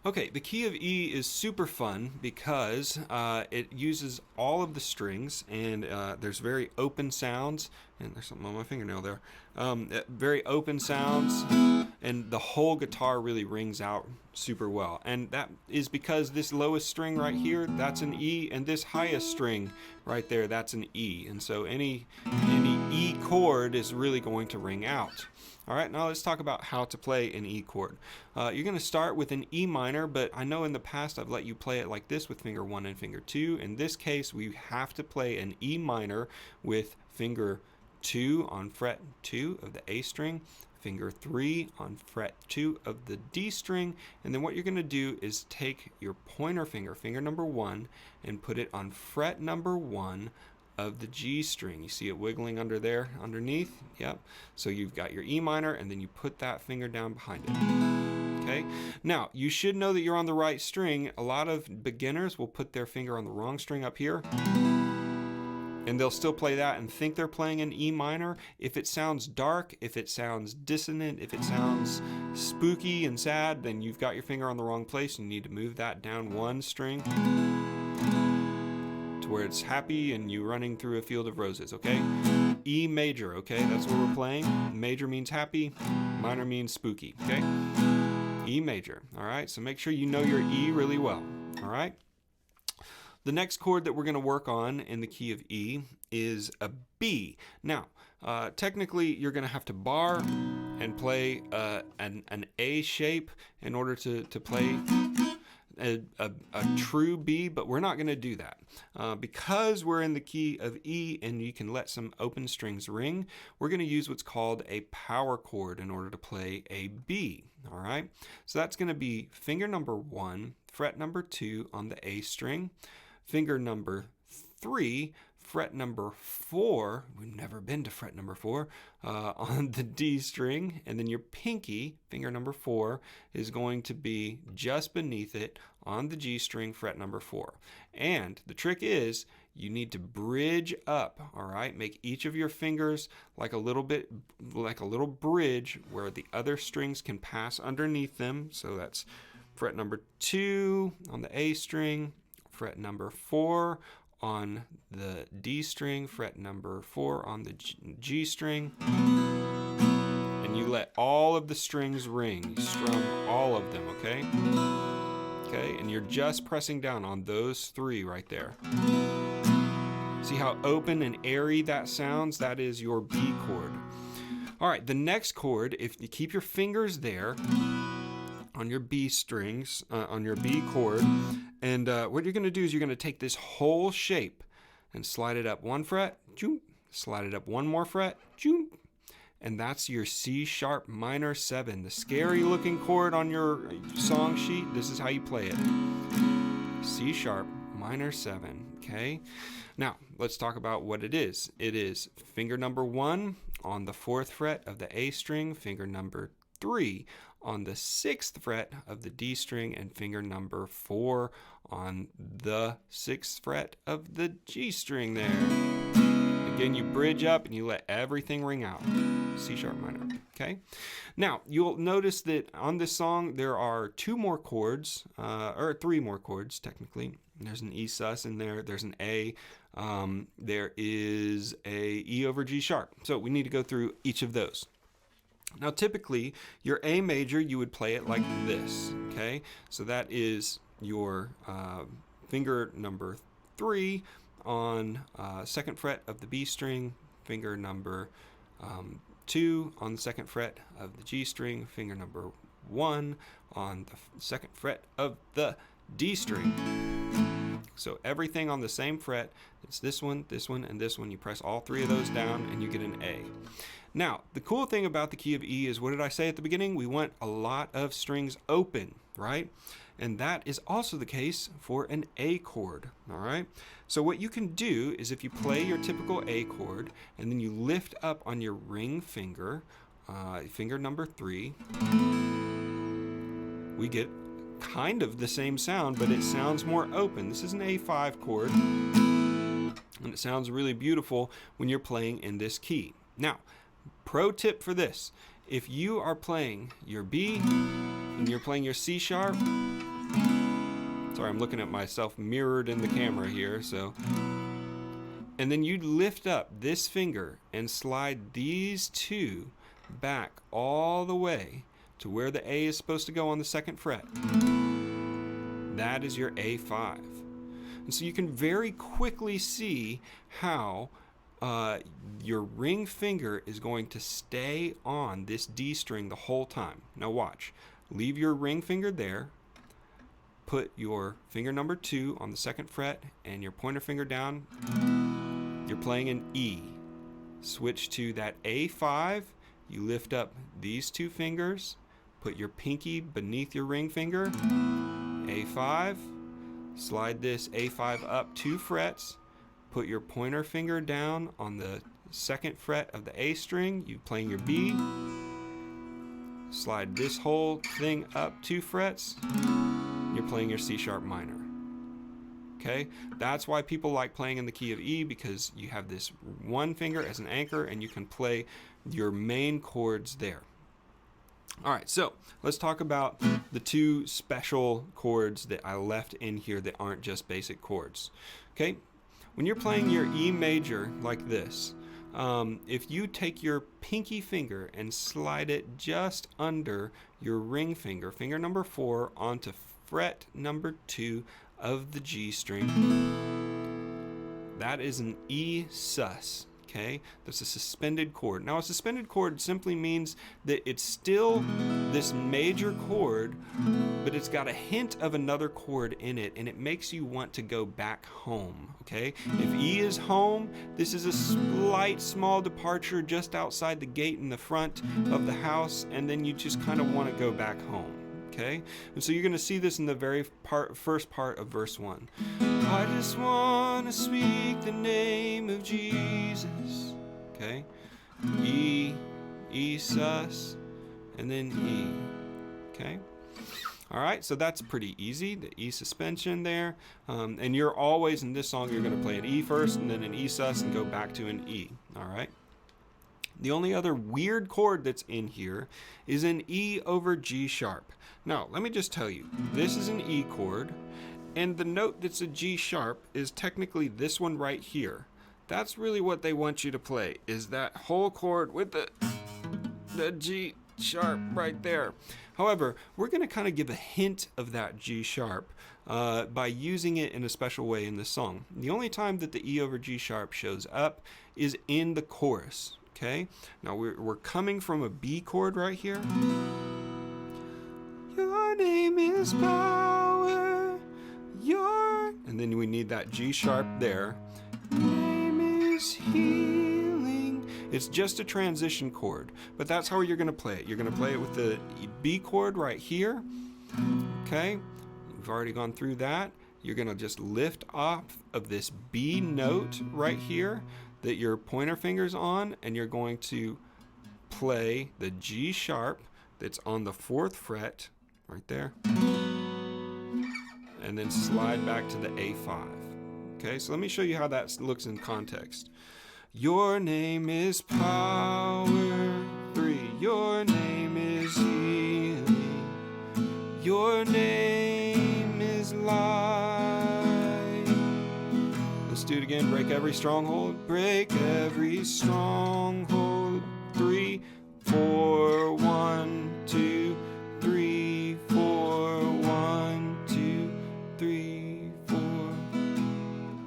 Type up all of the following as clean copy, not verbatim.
Okay, the key of E is super fun because it uses all of the strings, and there's very open sounds. And there's something on my fingernail there. Very open sounds, and the whole guitar really rings out super well. And that is because this lowest string right here, that's an E, and this highest string right there, that's an E. And so any E chord is really going to ring out. All right, now let's talk about how to play an E chord. You're going to start with an E minor, but I know in the past I've let you play it like this with finger 1 and finger 2. In this case, we have to play an E minor with finger 2 on fret 2 of the A string, finger 3 on fret 2 of the D string, and then what you're going to do is take your pointer finger, finger number 1, and put it on fret number 1 of the G string. You see it wiggling under there underneath? Yep. So you've got your E minor, and then you put that finger down behind it. Okay. Now, you should know that you're on the right string. A lot of beginners will put their finger on the wrong string up here, and they'll still play that and think they're playing an E minor. If it sounds dark, if it sounds dissonant, if it sounds spooky and sad, then you've got your finger on the wrong place, and you need to move that down one string where it's happy and you running through a field of roses, okay? E major, okay? That's what we're playing. Major means happy, minor means spooky, okay? E major, all right? So make sure you know your E really well, all right? The next chord that we're going to work on in the key of E is a B. Now, technically, you're going to have to bar and play an A shape in order to play a true B, but we're not going to do that. Because we're in the key of E and you can let some open strings ring, we're going to use what's called a power chord in order to play a B. All right, so that's going to be finger number 1, fret number 2 on the A string, finger number 3, fret number 4, we've never been to fret number 4, on the D string, and then your pinky, finger number 4, is going to be just beneath it on the G string, fret number 4. And the trick is you need to bridge up, all right? Make each of your fingers like a little bridge where the other strings can pass underneath them. So that's fret number 2 on the A string, fret number 4 on the D string, fret number 4 on the G string, and you let all of the strings ring. You strum all of them, okay? Okay, and you're just pressing down on those 3 right there. See how open and airy that sounds? That is your B chord. All right, the next chord, if you keep your fingers there on your B strings, on your B chord, and what you're going to do is you're going to take this whole shape and slide it up 1 fret, slide it up 1 more fret, and that's your C sharp minor 7, the scary looking chord on your song sheet. This is how you play it. C sharp minor 7, okay? Now, let's talk about what it is. It is finger number 1 on the 4th fret of the A string, finger number 3 on the 6th fret of the D string, and finger number 4 on the 6th fret of the G string there. Again, you bridge up and you let everything ring out. C sharp minor, okay? Now, you'll notice that on this song there are 2 more chords, or 3 more chords technically. There's an E sus in there, there's an A, there is a E over G sharp. So we need to go through each of those. Now, typically, your A major, you would play it like this, okay? So that is your finger number 3 on 2nd fret of the B string, finger number 2 on the 2nd fret of the G string, finger number 1 on the 2nd fret of the D string. So everything on the same fret, it's this one, and this one. You press all 3 of those down and you get an A. Now, the cool thing about the key of E is, what did I say at the beginning? We want a lot of strings open, right? And that is also the case for an A chord, all right? So what you can do is, if you play your typical A chord and then you lift up on your ring finger, finger number 3, we get kind of the same sound, but it sounds more open. This is an A5 chord, and it sounds really beautiful when you're playing in this key. Now, pro tip for this: if you are playing your B and you're playing your C sharp, Sorry, I'm looking at myself mirrored in the camera here, so. And then you lift up this finger and slide these two back all the way to where the A is supposed to go on the 2nd fret. That is your A5. And so you can very quickly see how your ring finger is going to stay on this D string the whole time. Now watch. Leave your ring finger there. Put your finger number 2 on the 2nd fret and your pointer finger down. You're playing an E. Switch to that A5. You lift up these 2 fingers. Put your pinky beneath your ring finger. A5. Slide this A5 up 2 frets. Put your pointer finger down on the 2nd fret of the A string. You're playing your B. Slide this whole thing up 2 frets. You're playing your C sharp minor. Okay? That's why people like playing in the key of E, because you have this one finger as an anchor and you can play your main chords there. All right, so let's talk about the 2 special chords that I left in here that aren't just basic chords. Okay? When you're playing your E major like this, if you take your pinky finger and slide it just under your ring finger, finger number 4, onto fret number 2 of the G string, that is an E sus. Okay, that's a suspended chord. Now, a suspended chord simply means that it's still this major chord, but it's got a hint of another chord in it, and it makes you want to go back home. Okay, if E is home, this is a slight, small departure just outside the gate in the front of the house, and then you just kind of want to go back home. Okay, and so you're going to see this in the very first part of verse 1. I just want to speak the name of Jesus. Okay, E, E sus, and then E. Okay, all right, so that's pretty easy, the E suspension there. And you're always, in this song, you're going to play an E first and then an E sus and go back to an E. All right. The only other weird chord that's in here is an E over G sharp. Now, let me just tell you, this is an E chord, and the note that's a G sharp is technically this one right here. That's really what they want you to play, is that whole chord with the G sharp right there. However, we're going to kind of give a hint of that G sharp by using it in a special way in this song. The only time that the E over G sharp shows up is in the chorus. Okay, now we're coming from a B chord right here. Your name is power, and then we need that G sharp there. Your name is healing. It's just a transition chord, but that's how you're going to play it. You're going to play it with the B chord right here. Okay, we've already gone through that. You're going to just lift off of this B note right here that your pointer finger's on, and you're going to play the G sharp that's on the 4th fret right there, and then slide back to the A5. Okay, so let me show you how that looks in context. Your name is power, 3. Your name is healing. Your name is life. Let's do it again. Break every stronghold. Break every stronghold. 3, 4, 1, 2, 3, 4, 1, 2, 3, 4.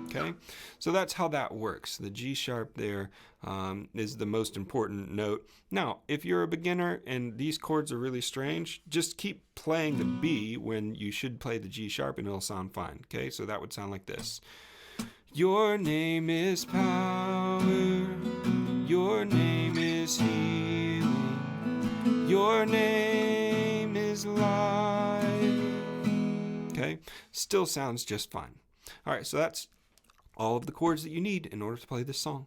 Okay, so that's how that works. The G sharp there is the most important note. Now, if you're a beginner and these chords are really strange, just keep playing the B when you should play the G sharp and it'll sound fine. Okay, so that would sound like this. Your name is power, your name is healing, your name is life. Okay, still sounds just fine. All right, so that's all of the chords that you need in order to play this song.